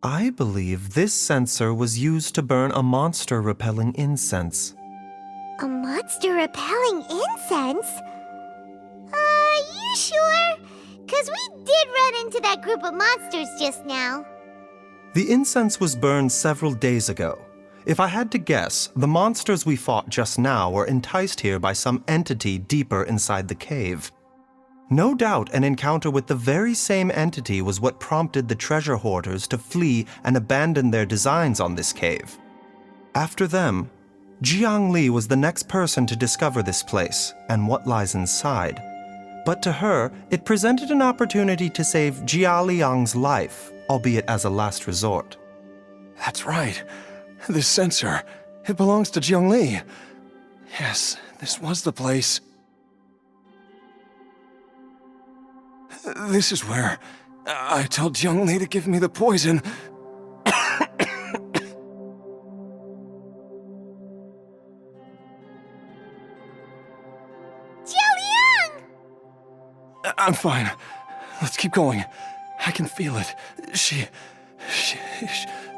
I believe this censer was used to burn a monster-repelling incense. A monster-repelling incense? You sure? 'Cause we did run into that group of monsters just now. The incense was burned several days ago. If I had to guess, the monsters we fought just now were enticed here by some entity deeper inside the cave. No doubt an encounter with the very same entity was what prompted the treasure hoarders to flee and abandon their designs on this cave. After them, Jiangli was the next person to discover this place and what lies inside. But to her, it presented an opportunity to save Jia Liang's life, albeit as a last resort. That's right. This censer, it belongs to Jiangli. Yes, this was the place. This is where I told Jiangli to give me the poison. Jialiang! I'm fine. Let's keep going. I can feel it. She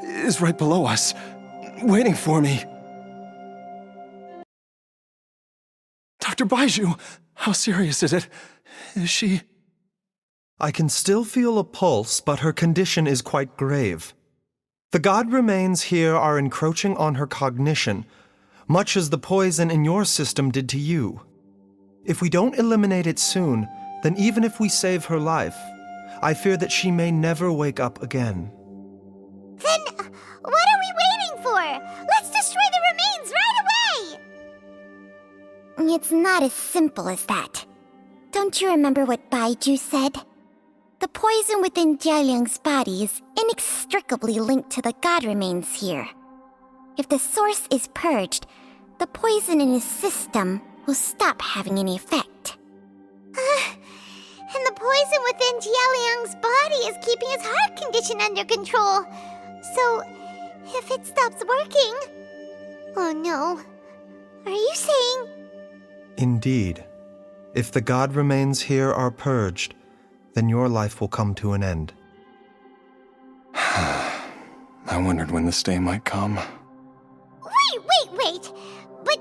is right below us, waiting for me. Dr. Baizhu, how serious is it? Is she... I can still feel a pulse, but her condition is quite grave. The god remains here are encroaching on her cognition, much as the poison in your system did to you. If we don't eliminate it soon, then even if we save her life, I fear that she may never wake up again. Then, what are we waiting for? Let's destroy the remains right away! It's not as simple as that. Don't you remember what Baizhu said? The poison within Jialiang's body is inextricably linked to the god remains here. If the source is purged, the poison in his system will stop having any effect. And the poison within Jialiang's body is keeping his heart condition under control. So, if it stops working... Oh no. Are you saying... Indeed. If the god remains here are purged, then your life will come to an end. I wondered when this day might come. Wait! But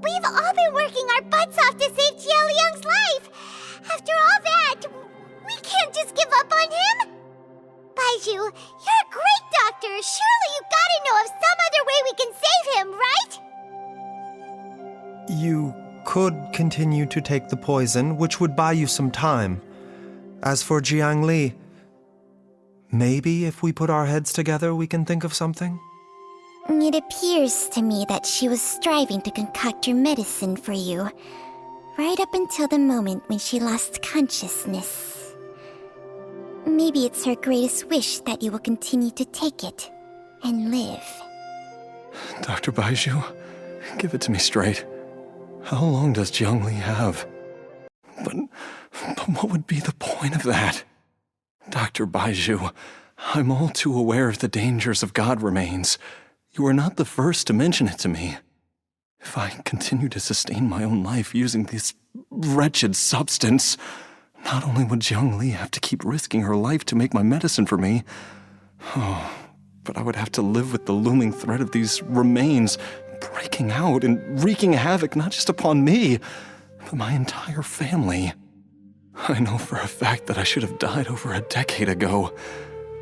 we've all been working our butts off to save Jialiang's life! After all that, we can't just give up on him! Baizhu, you're a great doctor! Surely you gotta know of some other way we can save him, right? You could continue to take the poison, which would buy you some time. As for Jiangli, maybe if we put our heads together we can think of something? It appears to me that she was striving to concoct your medicine for you, right up until the moment when she lost consciousness. Maybe it's her greatest wish that you will continue to take it and live. Dr. Baizhu, give it to me straight. How long does Jiangli have? But what would be the point of that? Dr. Baizhu, I'm all too aware of the dangers of god remains. You are not the first to mention it to me. If I continue to sustain my own life using this wretched substance, not only would Jiangli have to keep risking her life to make my medicine for me, but I would have to live with the looming threat of these remains breaking out and wreaking havoc not just upon me, but my entire family. I know for a fact that I should have died over a decade ago.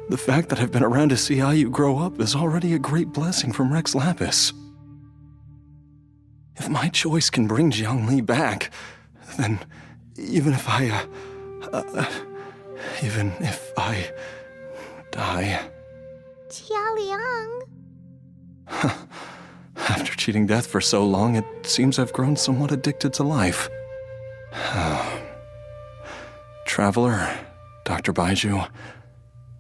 The fact that I've been around to see how you grow up is already a great blessing from Rex Lapis. If my choice can bring Jiangli back, then even if I die... Jialiang... After cheating death for so long, it seems I've grown somewhat addicted to life. Traveler, Dr. Baizhu,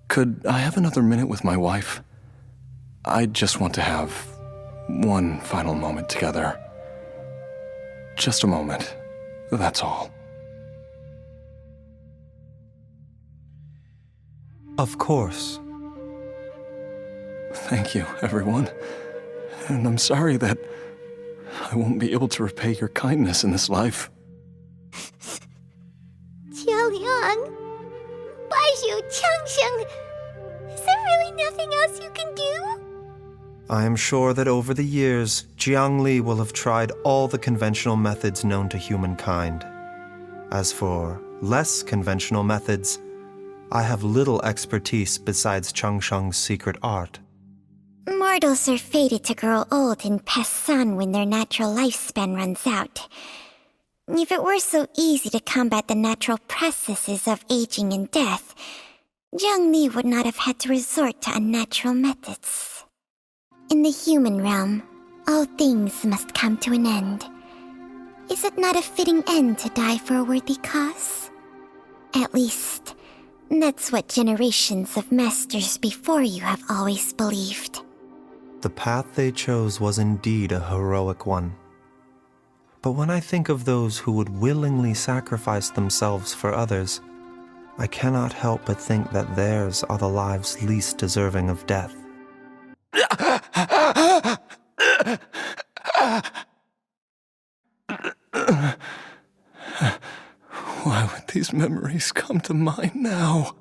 could I have another minute with my wife? I just want to have one final moment together. Just a moment, that's all. Of course. Thank you, everyone. And I'm sorry that I won't be able to repay your kindness in this life. Jialiang... Baizhu, Changsheng... Is there there really nothing else you can do? I am sure that over the years, Jiangli will have tried all the conventional methods known to humankind. As for less conventional methods, I have little expertise besides Changsheng's secret art. Mortals are fated to grow old and pass on when their natural lifespan runs out. If it were so easy to combat the natural processes of aging and death, Jiangli would not have had to resort to unnatural methods. In the human realm, all things must come to an end. Is it not a fitting end to die for a worthy cause? At least, that's what generations of masters before you have always believed. The path they chose was indeed a heroic one. But when I think of those who would willingly sacrifice themselves for others, I cannot help but think that theirs are the lives least deserving of death. Why would these memories come to mind now?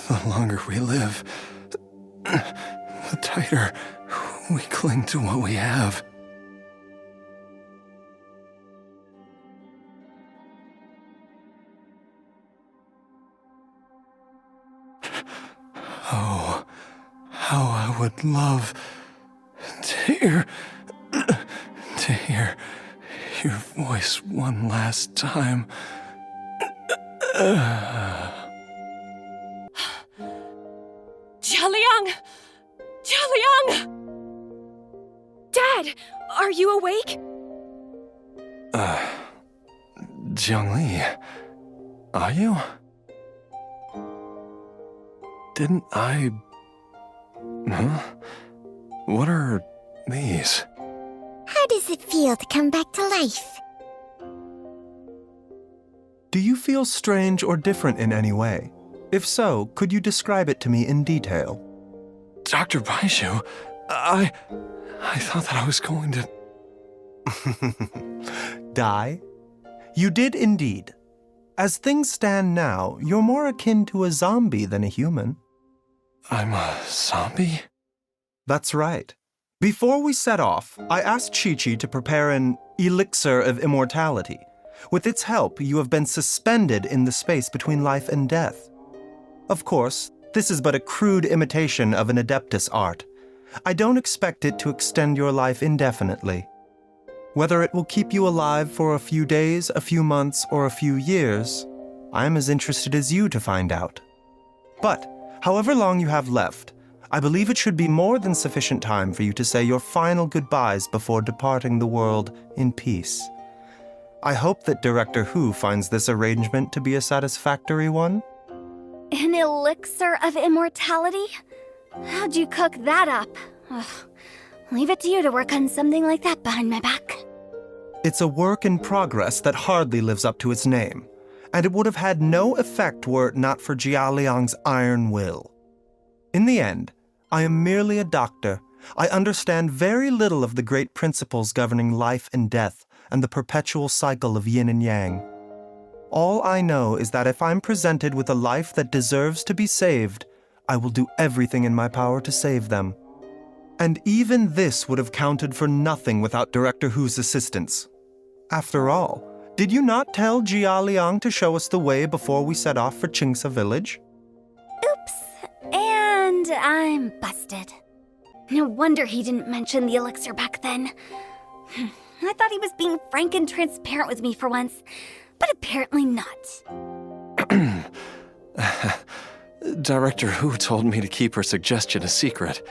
The longer we live, the tighter we cling to what we have. Oh, how I would love to hear your voice one last time. Jialiang! Jialiang! Dad, are you awake? Jiangli, are you? Didn't I... Huh? What are these? How does it feel to come back to life? Do you feel strange or different in any way? If so, could you describe it to me in detail? Dr. Baizhu, I thought that I was going to... Die? You did indeed. As things stand now, you're more akin to a zombie than a human. I'm a zombie? That's right. Before we set off, I asked Qiqi to prepare an elixir of immortality. With its help, you have been suspended in the space between life and death. Of course, this is but a crude imitation of an Adeptus art. I don't expect it to extend your life indefinitely. Whether it will keep you alive for a few days, a few months, or a few years, I'm as interested as you to find out. But, however long you have left, I believe it should be more than sufficient time for you to say your final goodbyes before departing the world in peace. I hope that Director Hu finds this arrangement to be a satisfactory one. An elixir of immortality? How'd you cook that up? Ugh. Leave it to you to work on something like that behind my back. It's a work in progress that hardly lives up to its name, and it would have had no effect were it not for Jialiang's iron will. In the end, I am merely a doctor. I understand very little of the great principles governing life and death and the perpetual cycle of yin and yang. All I know is that if I'm presented with a life that deserves to be saved, I will do everything in my power to save them. And even this would have counted for nothing without Director Hu's assistance. After all, did you not tell Jialiang to show us the way before we set off for Qingce village? Oops. And I'm busted. No wonder he didn't mention the elixir back then. I thought he was being frank and transparent with me for once, but apparently not. Director Hu told me to keep her suggestion a secret,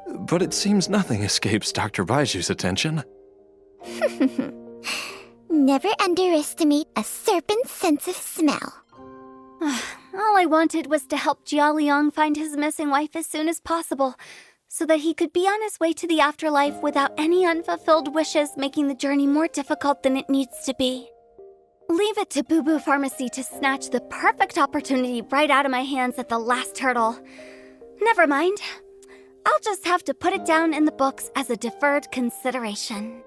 but it seems nothing escapes Dr. Baiju's attention. Never underestimate a serpent's sense of smell. All I wanted was to help Jialiang find his missing wife as soon as possible, so that he could be on his way to the afterlife without any unfulfilled wishes making the journey more difficult than it needs to be. Leave it to Bubu Pharmacy to snatch the perfect opportunity right out of my hands at the last hurdle. Never mind. I'll just have to put it down in the books as a deferred consideration.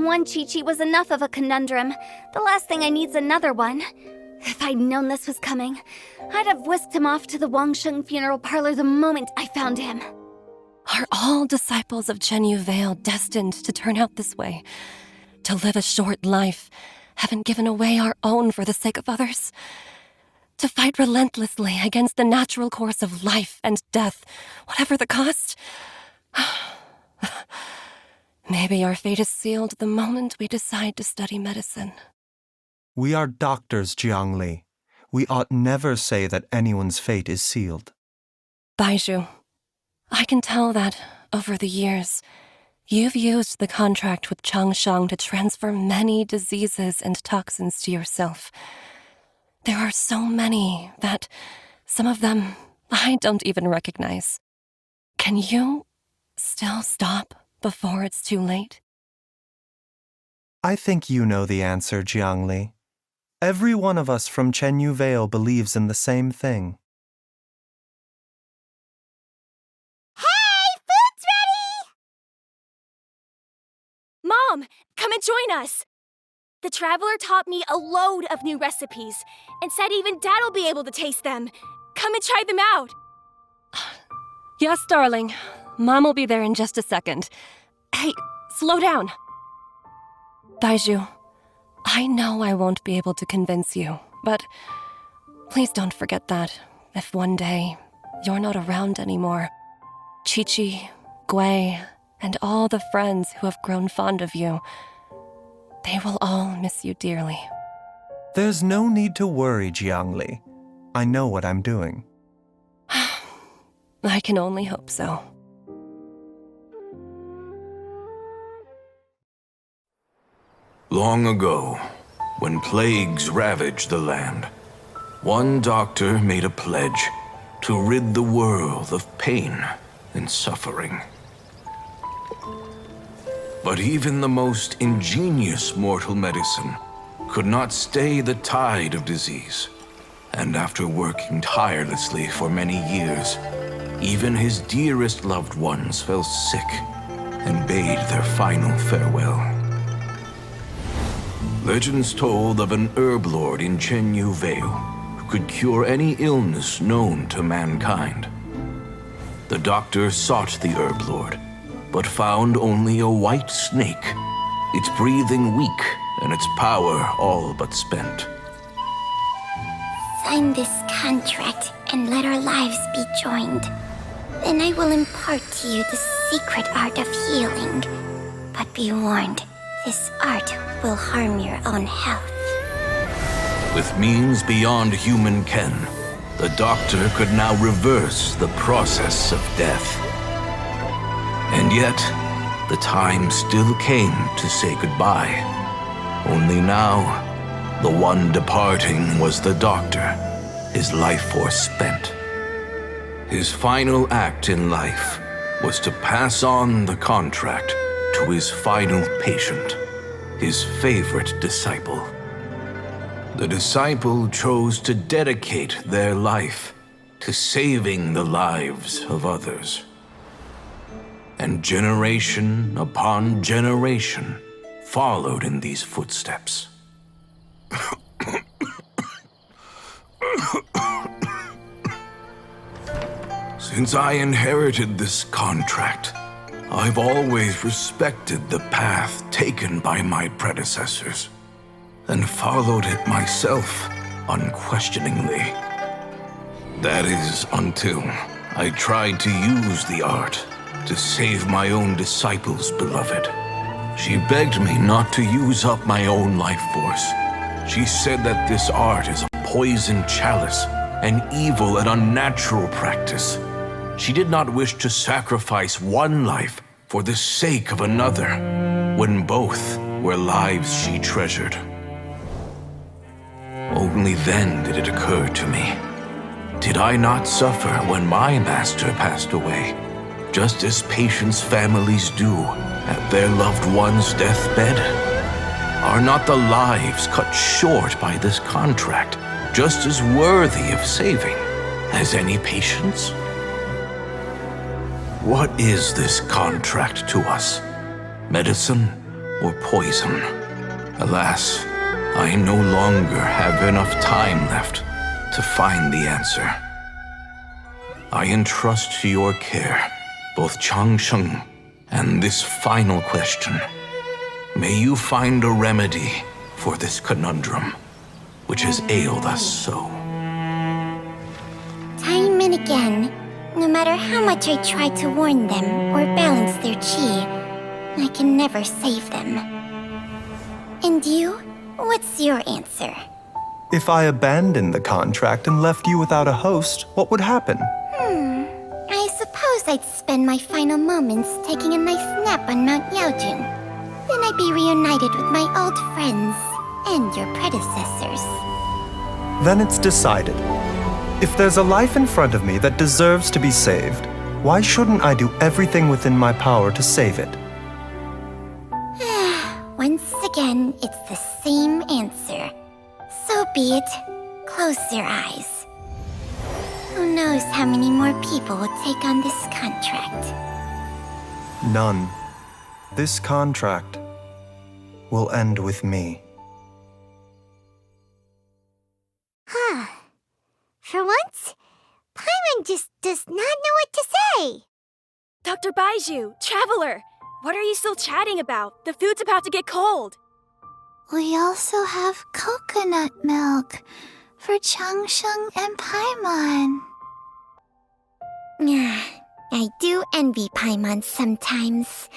One Qiqi was enough of a conundrum. The last thing I need's another one. If I'd known this was coming, I'd have whisked him off to the Changsheng funeral parlor the moment I found him. Are all disciples of Chenyu Vale destined to turn out this way? To live a short life, having given away our own for the sake of others? To fight relentlessly against the natural course of life and death, whatever the cost? Maybe our fate is sealed the moment we decide to study medicine. We are doctors, Jiangli. We ought never say that anyone's fate is sealed. Baizhu, I can tell that, over the years, you've used the contract with Changsheng to transfer many diseases and toxins to yourself. There are so many that, some of them, I don't even recognize. Can you still stop before it's too late? I think you know the answer, Jiangli. Every one of us from Chenyu Vale believes in the same thing. Hey, food's ready! Mom, come and join us! The Traveler taught me a load of new recipes, and said even Dad'll be able to taste them. Come and try them out! Yes, darling. Mom will be there in just a second. Hey, slow down. Baizhu, I know I won't be able to convince you, but please don't forget that if one day you're not around anymore, Qiqi, Gui, and all the friends who have grown fond of you, they will all miss you dearly. There's no need to worry, Jiangli. I know what I'm doing. I can only hope so. Long ago, when plagues ravaged the land, one doctor made a pledge to rid the world of pain and suffering. But even the most ingenious mortal medicine could not stay the tide of disease. And after working tirelessly for many years, even his dearest loved ones fell sick and bade their final farewell. Legends told of an herb lord in Chenyu Vale who could cure any illness known to mankind. The doctor sought the herb lord, but found only a white snake, its breathing weak and its power all but spent. Sign this contract and let our lives be joined. Then I will impart to you the secret art of healing. But be warned, this art will harm your own health. With means beyond human ken, the doctor could now reverse the process of death. And yet, the time still came to say goodbye. Only now, the one departing was the doctor, his life force spent. His final act in life was to pass on the contract to his final patient, his favorite disciple. The disciple chose to dedicate their life to saving the lives of others. And generation upon generation followed in these footsteps. Since I inherited this contract, I've always respected the path taken by my predecessors, and followed it myself unquestioningly. That is, until I tried to use the art to save my own disciple's beloved. She begged me not to use up my own life force. She said that this art is a poison chalice, an evil and unnatural practice. She did not wish to sacrifice one life for the sake of another, when both were lives she treasured. Only then did it occur to me. Did I not suffer when my master passed away, just as patients' families do at their loved one's deathbed? Are not the lives cut short by this contract just as worthy of saving as any patients? What is this contract to us? Medicine or poison. Alas, I no longer have enough time left to find the answer. I entrust to your care both Changsheng and this final question. May you find a remedy for this conundrum, which has ailed us so. Time and again, no matter how much I try to warn them or balance their chi, I can never save them. And you? What's your answer? If I abandoned the contract and left you without a host, what would happen? I suppose I'd spend my final moments taking a nice nap on Mount Yaojun. Then I'd be reunited with my old friends and your predecessors. Then it's decided. If there's a life in front of me that deserves to be saved, why shouldn't I do everything within my power to save it? Once again, it's the same answer. So be it. Close your eyes. Who knows how many more people will take on this contract? None. This contract will end with me. For once, Paimon just does not know what to say. Dr. Baizhu, Traveler, what are you still chatting about? The food's about to get cold. We also have coconut milk for Changsheng and Paimon. I do envy Paimon sometimes.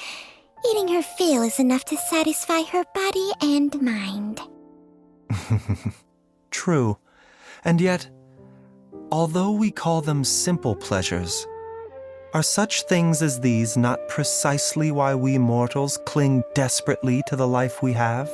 Eating her fill is enough to satisfy her body and mind. True. And yet, although we call them simple pleasures, are such things as these not precisely why we mortals cling desperately to the life we have?